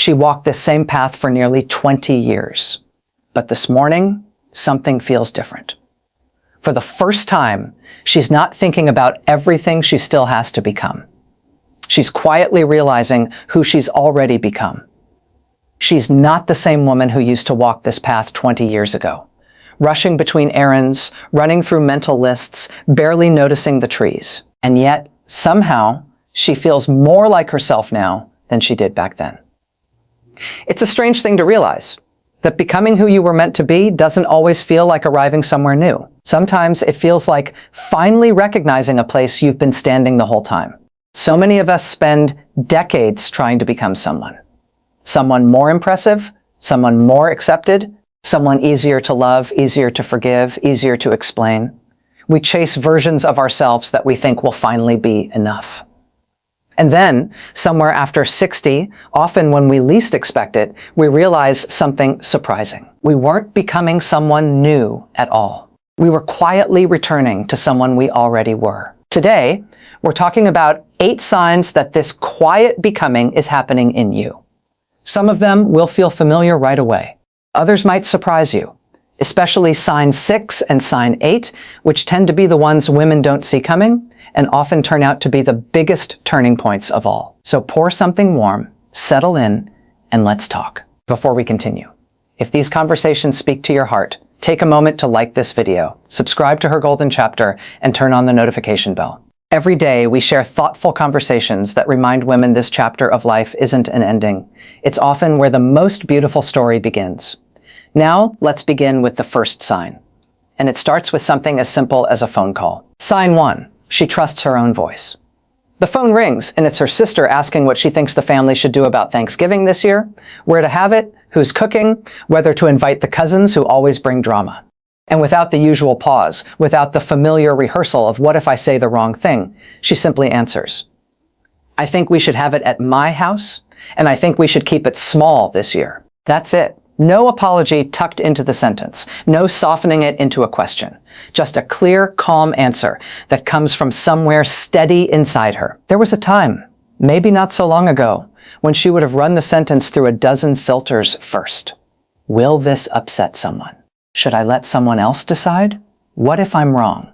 She walked this same path for nearly 20 years. But this morning, something feels different. For the first time, she's not thinking about everything she still has to become. She's quietly realizing who she's already become. She's not the same woman who used to walk this path 20 years ago, rushing between errands, running through mental lists, barely noticing the trees. And yet, somehow, she feels more like herself now than she did back then. It's a strange thing to realize, that becoming who you were meant to be doesn't always feel like arriving somewhere new. Sometimes it feels like finally recognizing a place you've been standing the whole time. So many of us spend decades trying to become someone. Someone more impressive, someone more accepted, someone easier to love, easier to forgive, easier to explain. We chase versions of ourselves that we think will finally be enough. And then, somewhere after 60, often when we least expect it, we realize something surprising. We weren't becoming someone new at all. We were quietly returning to someone we already were. Today, we're talking about 8 signs that this quiet becoming is happening in you. Some of them will feel familiar right away. Others might surprise you, especially sign 6 and sign 8, which tend to be the ones women don't see coming and often turn out to be the biggest turning points of all. So pour something warm, settle in, and let's talk. Before we continue, if these conversations speak to your heart, take a moment to like this video, subscribe to Her Golden Chapter, and turn on the notification bell. Every day, we share thoughtful conversations that remind women this chapter of life isn't an ending. It's often where the most beautiful story begins. Now, let's begin with the first sign. And it starts with something as simple as a phone call. Sign 1. She trusts her own voice. The phone rings, and it's her sister asking what she thinks the family should do about Thanksgiving this year, where to have it, who's cooking, whether to invite the cousins who always bring drama. And without the usual pause, without the familiar rehearsal of what if I say the wrong thing, she simply answers, I think we should have it at my house, and I think we should keep it small this year. That's it. No apology tucked into the sentence, no softening it into a question. Just a clear, calm answer that comes from somewhere steady inside her. There was a time, maybe not so long ago, when she would have run the sentence through a dozen filters first. Will this upset someone? Should I let someone else decide? What if I'm wrong?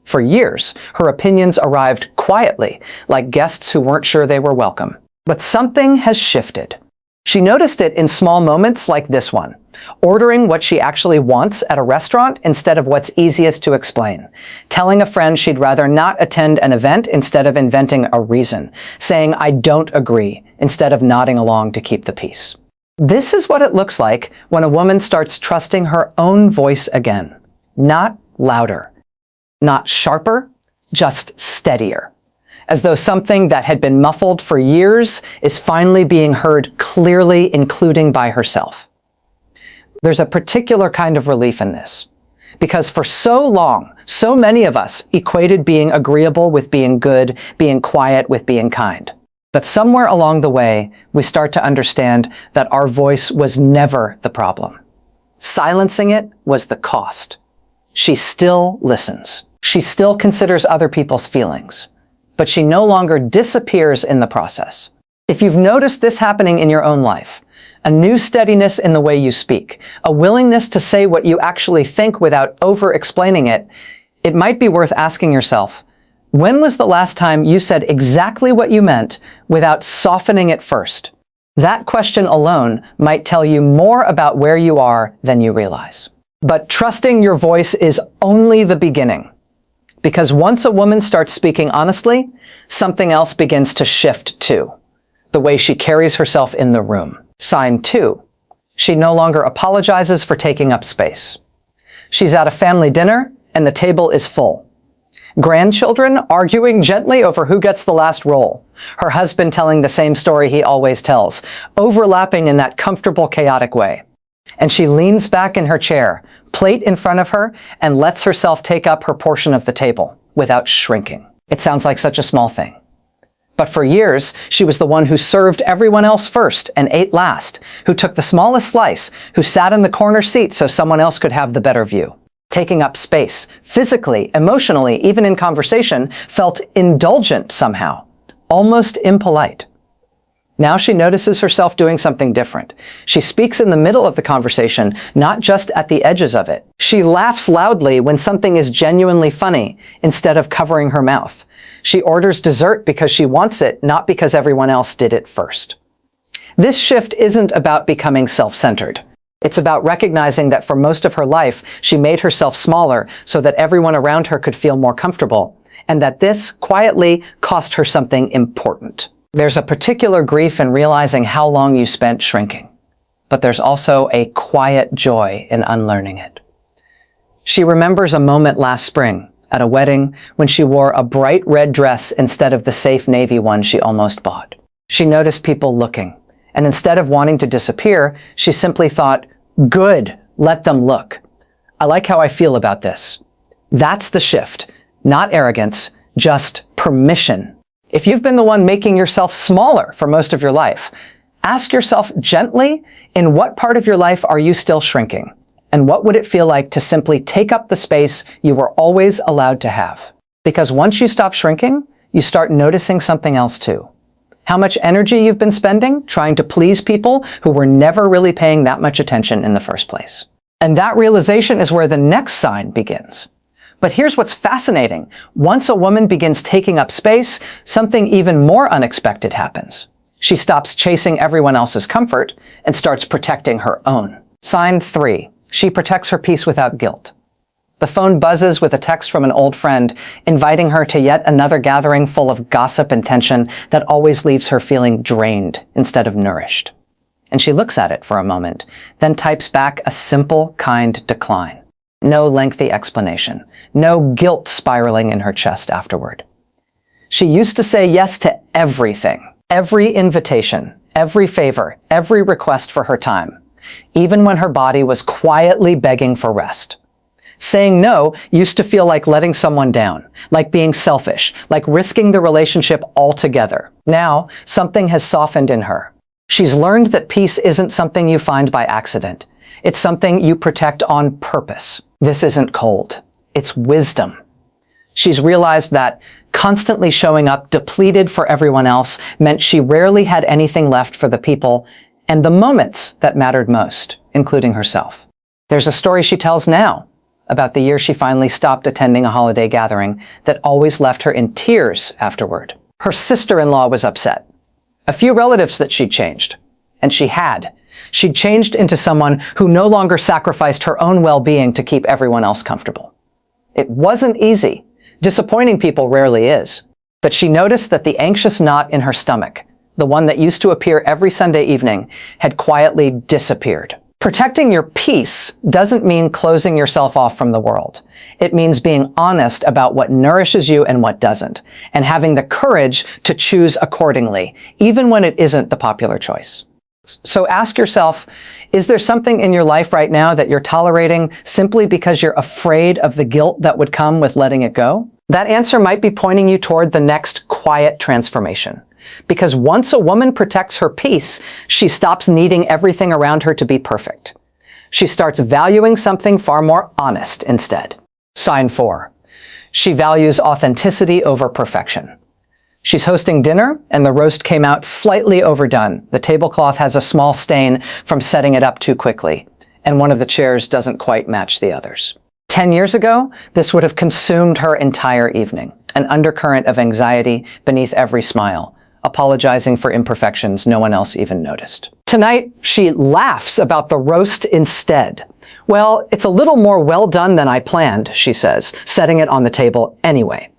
For years, her opinions arrived quietly, like guests who weren't sure they were welcome. But something has shifted. She noticed it in small moments like this one, ordering what she actually wants at a restaurant instead of what's easiest to explain, telling a friend she'd rather not attend an event instead of inventing a reason, saying I don't agree instead of nodding along to keep the peace. This is what it looks like when a woman starts trusting her own voice again. Not louder, not sharper, just steadier. As though something that had been muffled for years is finally being heard clearly, including by herself. There's a particular kind of relief in this, because for so long, so many of us equated being agreeable with being good, being quiet with being kind. But somewhere along the way, we start to understand that our voice was never the problem. Silencing it was the cost. She still listens. She still considers other people's feelings. But she no longer disappears in the process. If you've noticed this happening in your own life, a new steadiness in the way you speak, a willingness to say what you actually think without over-explaining it, it might be worth asking yourself, when was the last time you said exactly what you meant without softening it first? That question alone might tell you more about where you are than you realize. But trusting your voice is only the beginning. Because once a woman starts speaking honestly, something else begins to shift too. The way she carries herself in the room. Sign 2. She no longer apologizes for taking up space. She's at a family dinner and the table is full. Grandchildren arguing gently over who gets the last roll. Her husband telling the same story he always tells, overlapping in that comfortable, chaotic way. And she leans back in her chair, plate in front of her, and lets herself take up her portion of the table without shrinking. It sounds like such a small thing. But for years, she was the one who served everyone else first and ate last, who took the smallest slice, who sat in the corner seat so someone else could have the better view. Taking up space, physically, emotionally, even in conversation, felt indulgent somehow, almost impolite. Now she notices herself doing something different. She speaks in the middle of the conversation, not just at the edges of it. She laughs loudly when something is genuinely funny, instead of covering her mouth. She orders dessert because she wants it, not because everyone else did it first. This shift isn't about becoming self-centered. It's about recognizing that for most of her life, she made herself smaller so that everyone around her could feel more comfortable, and that this quietly cost her something important. There's a particular grief in realizing how long you spent shrinking, but there's also a quiet joy in unlearning it. She remembers a moment last spring at a wedding when she wore a bright red dress instead of the safe navy one she almost bought. She noticed people looking, and instead of wanting to disappear, she simply thought, "Good, let them look. I like how I feel about this." That's the shift, not arrogance, just permission. If you've been the one making yourself smaller for most of your life, ask yourself gently, in what part of your life are you still shrinking? And what would it feel like to simply take up the space you were always allowed to have? Because once you stop shrinking, you start noticing something else too. How much energy you've been spending trying to please people who were never really paying that much attention in the first place. And that realization is where the next sign begins. But here's what's fascinating. Once a woman begins taking up space, something even more unexpected happens. She stops chasing everyone else's comfort and starts protecting her own. Sign 3. She protects her peace without guilt. The phone buzzes with a text from an old friend, inviting her to yet another gathering full of gossip and tension that always leaves her feeling drained instead of nourished. And she looks at it for a moment, then types back a simple, kind decline. No lengthy explanation. No guilt spiraling in her chest afterward. She used to say yes to everything, every invitation, every favor, every request for her time, even when her body was quietly begging for rest. Saying no used to feel like letting someone down, like being selfish, like risking the relationship altogether. Now, something has softened in her. She's learned that peace isn't something you find by accident. It's something you protect on purpose. This isn't cold. It's wisdom. She's realized that constantly showing up depleted for everyone else meant she rarely had anything left for the people and the moments that mattered most, including herself. There's a story she tells now about the year she finally stopped attending a holiday gathering that always left her in tears afterward. Her sister-in-law was upset. A few relatives that she'd changed. And she had. She'd changed into someone who no longer sacrificed her own well-being to keep everyone else comfortable. It wasn't easy. Disappointing people rarely is. But she noticed that the anxious knot in her stomach, the one that used to appear every Sunday evening, had quietly disappeared. Protecting your peace doesn't mean closing yourself off from the world. It means being honest about what nourishes you and what doesn't, and having the courage to choose accordingly, even when it isn't the popular choice. So ask yourself, is there something in your life right now that you're tolerating simply because you're afraid of the guilt that would come with letting it go? That answer might be pointing you toward the next quiet transformation. Because once a woman protects her peace, she stops needing everything around her to be perfect. She starts valuing something far more honest instead. Sign 4. She values authenticity over perfection. She's hosting dinner, and the roast came out slightly overdone. The tablecloth has a small stain from setting it up too quickly, and one of the chairs doesn't quite match the others. 10 years ago, this would have consumed her entire evening, an undercurrent of anxiety beneath every smile, apologizing for imperfections no one else even noticed. Tonight, she laughs about the roast instead. "Well, it's a little more well done than I planned," she says, setting it on the table anyway.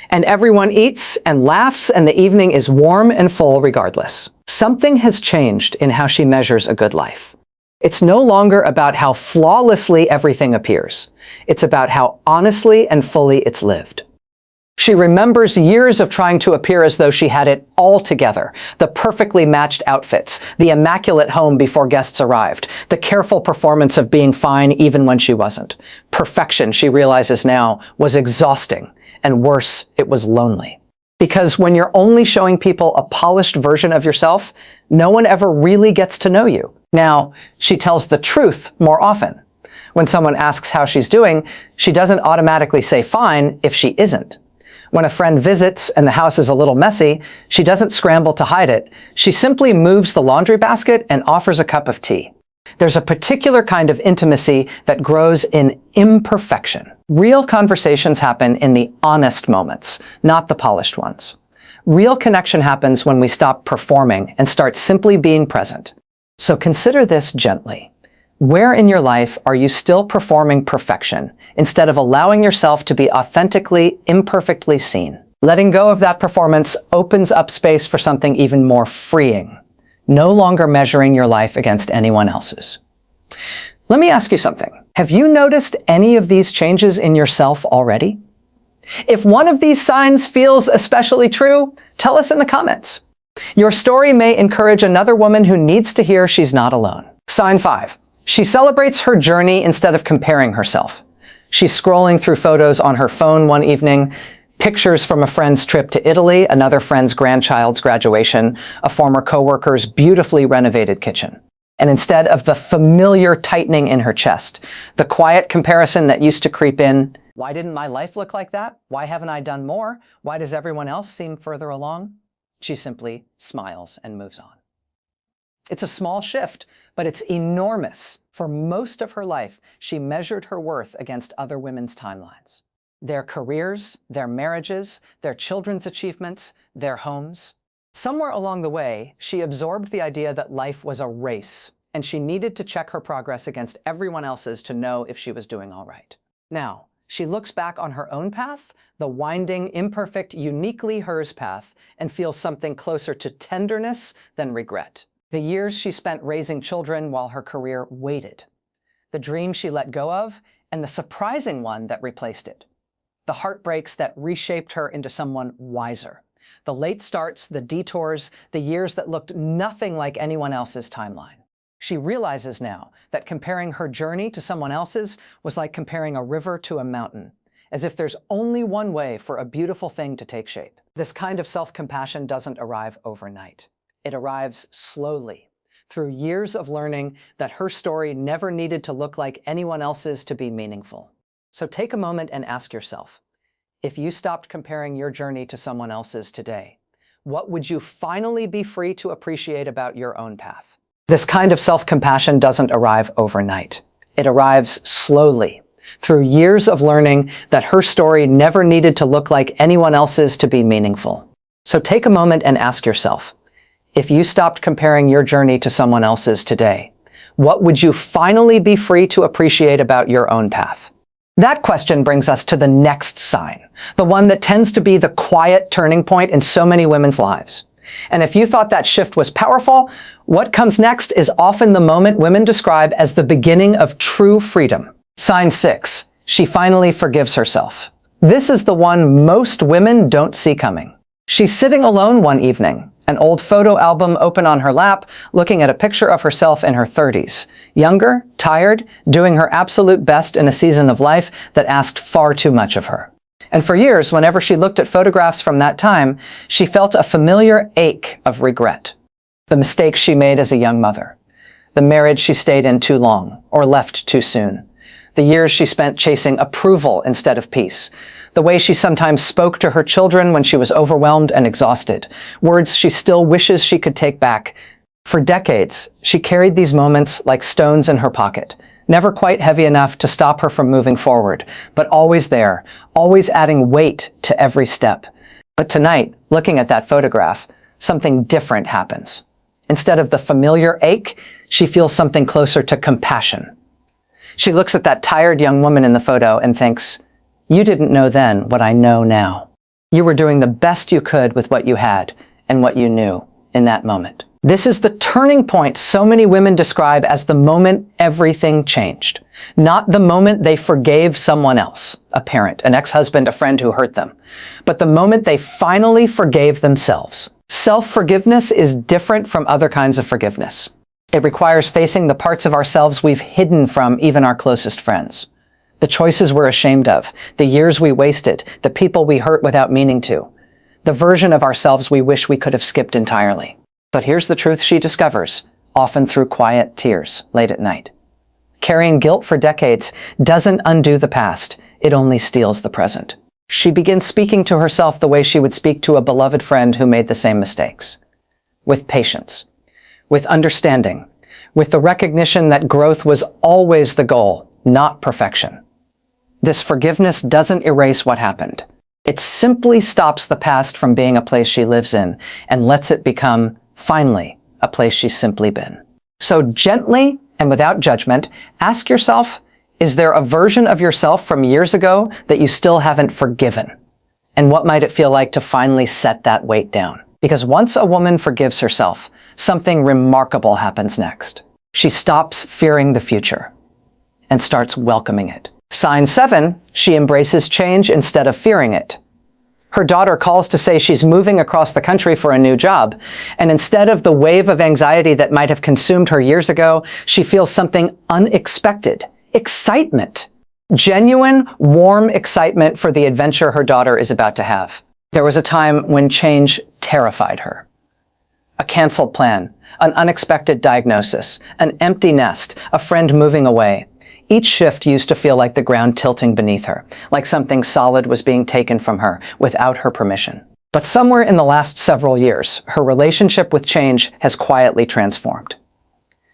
And everyone eats and laughs, and the evening is warm and full regardless. Something has changed in how she measures a good life. It's no longer about how flawlessly everything appears. It's about how honestly and fully it's lived. She remembers years of trying to appear as though she had it all together. The perfectly matched outfits, the immaculate home before guests arrived, the careful performance of being fine even when she wasn't. Perfection, she realizes now, was exhausting, and worse, it was lonely. Because when you're only showing people a polished version of yourself, no one ever really gets to know you. Now, she tells the truth more often. When someone asks how she's doing, she doesn't automatically say fine if she isn't. When a friend visits and the house is a little messy, she doesn't scramble to hide it. She simply moves the laundry basket and offers a cup of tea. There's a particular kind of intimacy that grows in imperfection. Real conversations happen in the honest moments, not the polished ones. Real connection happens when we stop performing and start simply being present. So consider this gently. Where in your life are you still performing perfection instead of allowing yourself to be authentically, imperfectly seen? Letting go of that performance opens up space for something even more freeing, no longer measuring your life against anyone else's. Let me ask you something. Have you noticed any of these changes in yourself already? If one of these signs feels especially true, tell us in the comments. Your story may encourage another woman who needs to hear she's not alone. Sign 5. She celebrates her journey instead of comparing herself. She's scrolling through photos on her phone one evening, pictures from a friend's trip to Italy, another friend's grandchild's graduation, a former coworker's beautifully renovated kitchen. And instead of the familiar tightening in her chest, the quiet comparison that used to creep in, why didn't my life look like that? Why haven't I done more? Why does everyone else seem further along? She simply smiles and moves on. It's a small shift, but it's enormous. For most of her life, she measured her worth against other women's timelines. Their careers, their marriages, their children's achievements, their homes. Somewhere along the way, she absorbed the idea that life was a race, and she needed to check her progress against everyone else's to know if she was doing all right. Now, she looks back on her own path, the winding, imperfect, uniquely hers path, and feels something closer to tenderness than regret. The years she spent raising children while her career waited. The dream she let go of, and the surprising one that replaced it. The heartbreaks that reshaped her into someone wiser. The late starts, the detours, the years that looked nothing like anyone else's timeline. She realizes now that comparing her journey to someone else's was like comparing a river to a mountain, as if there's only one way for a beautiful thing to take shape. This kind of self-compassion doesn't arrive overnight. It arrives slowly, through years of learning that her story never needed to look like anyone else's to be meaningful. So take a moment and ask yourself, if you stopped comparing your journey to someone else's today, what would you finally be free to appreciate about your own path? This kind of self-compassion doesn't arrive overnight. It arrives slowly, through years of learning that her story never needed to look like anyone else's to be meaningful. So take a moment and ask yourself, if you stopped comparing your journey to someone else's today, what would you finally be free to appreciate about your own path? That question brings us to the next sign, the one that tends to be the quiet turning point in so many women's lives. And if you thought that shift was powerful, what comes next is often the moment women describe as the beginning of true freedom. Sign 6. She finally forgives herself. This is the one most women don't see coming. She's sitting alone one evening, an old photo album open on her lap, looking at a picture of herself in her 30s. Younger, tired, doing her absolute best in a season of life that asked far too much of her. And for years, whenever she looked at photographs from that time, she felt a familiar ache of regret. The mistakes she made as a young mother. The marriage she stayed in too long, or left too soon. The years she spent chasing approval instead of peace. The way she sometimes spoke to her children when she was overwhelmed and exhausted. Words she still wishes she could take back. For decades, she carried these moments like stones in her pocket, never quite heavy enough to stop her from moving forward, but always there, always adding weight to every step. But tonight, looking at that photograph, something different happens. Instead of the familiar ache, she feels something closer to compassion. She looks at that tired young woman in the photo and thinks, "You didn't know then what I know now. You were doing the best you could with what you had and what you knew in that moment." This is the turning point so many women describe as the moment everything changed. Not the moment they forgave someone else, a parent, an ex-husband, a friend who hurt them, but the moment they finally forgave themselves. Self-forgiveness is different from other kinds of forgiveness. It requires facing the parts of ourselves we've hidden from even our closest friends. The choices we're ashamed of, the years we wasted, the people we hurt without meaning to, the version of ourselves we wish we could have skipped entirely. But here's the truth she discovers, often through quiet tears late at night. Carrying guilt for decades doesn't undo the past, it only steals the present. She begins speaking to herself the way she would speak to a beloved friend who made the same mistakes. With patience, with understanding, with the recognition that growth was always the goal, not perfection. This forgiveness doesn't erase what happened. It simply stops the past from being a place she lives in and lets it become, finally, a place she's simply been. So gently and without judgment, ask yourself, is there a version of yourself from years ago that you still haven't forgiven? And what might it feel like to finally set that weight down? Because once a woman forgives herself, something remarkable happens next. She stops fearing the future and starts welcoming it. Sign 7, she embraces change instead of fearing it. Her daughter calls to say she's moving across the country for a new job, and instead of the wave of anxiety that might have consumed her years ago, she feels something unexpected. Excitement. Genuine, warm excitement for the adventure her daughter is about to have. There was a time when change terrified her. A canceled plan, an unexpected diagnosis, an empty nest, a friend moving away. Each shift used to feel like the ground tilting beneath her, like something solid was being taken from her without her permission. But somewhere in the last several years, her relationship with change has quietly transformed.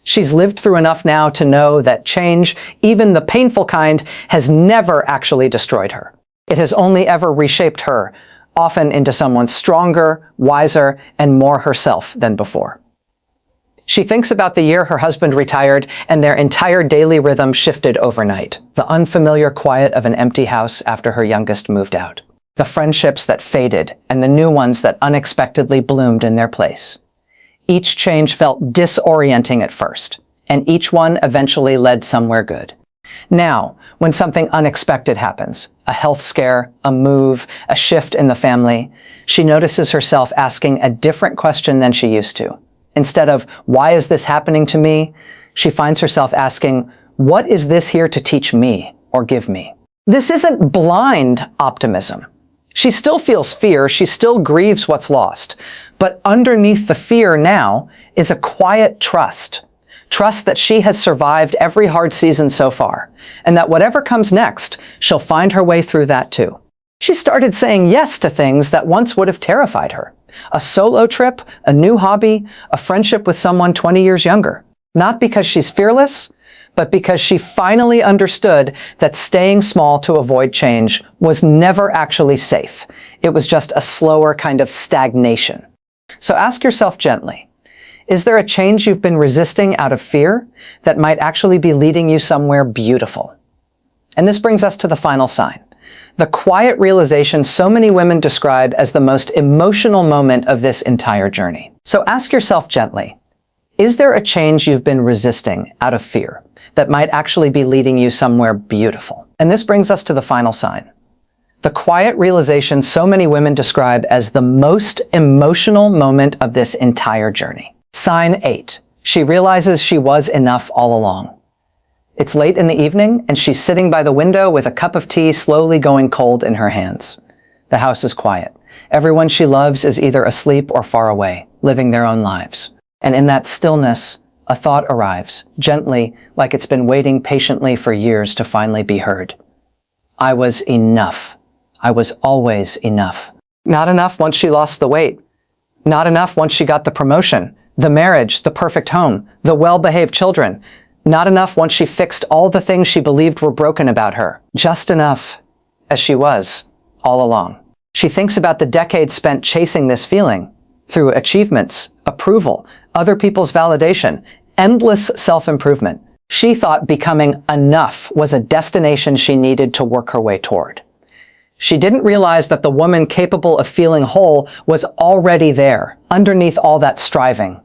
She's lived through enough now to know that change, even the painful kind, has never actually destroyed her. It has only ever reshaped her, often into someone stronger, wiser, and more herself than before. She thinks about the year her husband retired and their entire daily rhythm shifted overnight. The unfamiliar quiet of an empty house after her youngest moved out. The friendships that faded and the new ones that unexpectedly bloomed in their place. Each change felt disorienting at first, and each one eventually led somewhere good. Now, when something unexpected happens, a health scare, a move, a shift in the family, she notices herself asking a different question than she used to. Instead of, why is this happening to me? She finds herself asking, what is this here to teach me or give me? This isn't blind optimism. She still feels fear, she still grieves what's lost. But underneath the fear now is a quiet trust. Trust that she has survived every hard season so far, and that whatever comes next, she'll find her way through that too. She started saying yes to things that once would have terrified her. A solo trip, a new hobby, a friendship with someone 20 years younger. Not because she's fearless, but because she finally understood that staying small to avoid change was never actually safe. It was just a slower kind of stagnation. So ask yourself gently, is there a change you've been resisting out of fear that might actually be leading you somewhere beautiful? And this brings us to the final sign. The quiet realization so many women describe as the most emotional moment of this entire journey. So ask yourself gently, is there a change you've been resisting out of fear that might actually be leading you somewhere beautiful? And this brings us to the final sign. The quiet realization so many women describe as the most emotional moment of this entire journey. Sign 8. She realizes she was enough all along. It's late in the evening, and she's sitting by the window with a cup of tea slowly going cold in her hands. The house is quiet. Everyone she loves is either asleep or far away, living their own lives. And in that stillness, a thought arrives, gently, like it's been waiting patiently for years to finally be heard. I was enough. I was always enough. Not enough once she lost the weight. Not enough once she got the promotion, the marriage, the perfect home, the well-behaved children. Not enough once she fixed all the things she believed were broken about her. Just enough as she was all along. She thinks about the decades spent chasing this feeling through achievements, approval, other people's validation, endless self-improvement. She thought becoming enough was a destination she needed to work her way toward. She didn't realize that the woman capable of feeling whole was already there, underneath all that striving,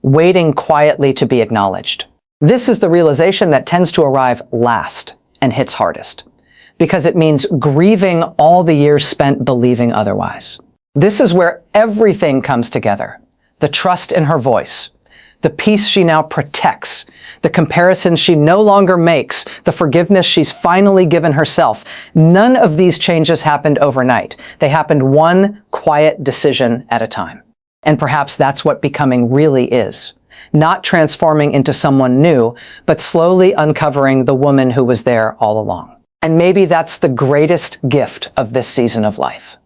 waiting quietly to be acknowledged. This is the realization that tends to arrive last and hits hardest, because it means grieving all the years spent believing otherwise. This is where everything comes together. The trust in her voice, the peace she now protects, the comparisons she no longer makes, the forgiveness she's finally given herself. None of these changes happened overnight. They happened one quiet decision at a time. And perhaps that's what becoming really is. Not transforming into someone new, but slowly uncovering the woman who was there all along. And maybe that's the greatest gift of this season of life.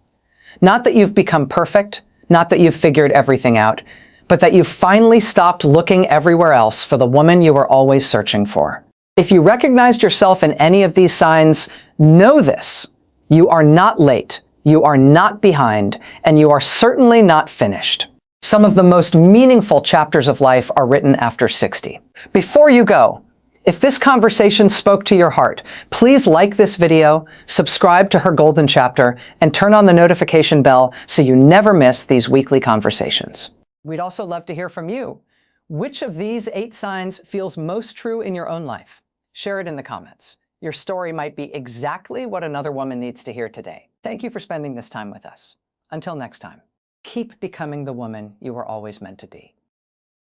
Not that you've become perfect, not that you've figured everything out, but that you've finally stopped looking everywhere else for the woman you were always searching for. If you recognized yourself in any of these signs, know this: you are not late, you are not behind, and you are certainly not finished. Some of the most meaningful chapters of life are written after 60. Before you go, if this conversation spoke to your heart, please like this video, subscribe to Her Golden Chapter, and turn on the notification bell so you never miss these weekly conversations. We'd also love to hear from you. Which of these 8 signs feels most true in your own life? Share it in the comments. Your story might be exactly what another woman needs to hear today. Thank you for spending this time with us. Until next time, keep becoming the woman you were always meant to be.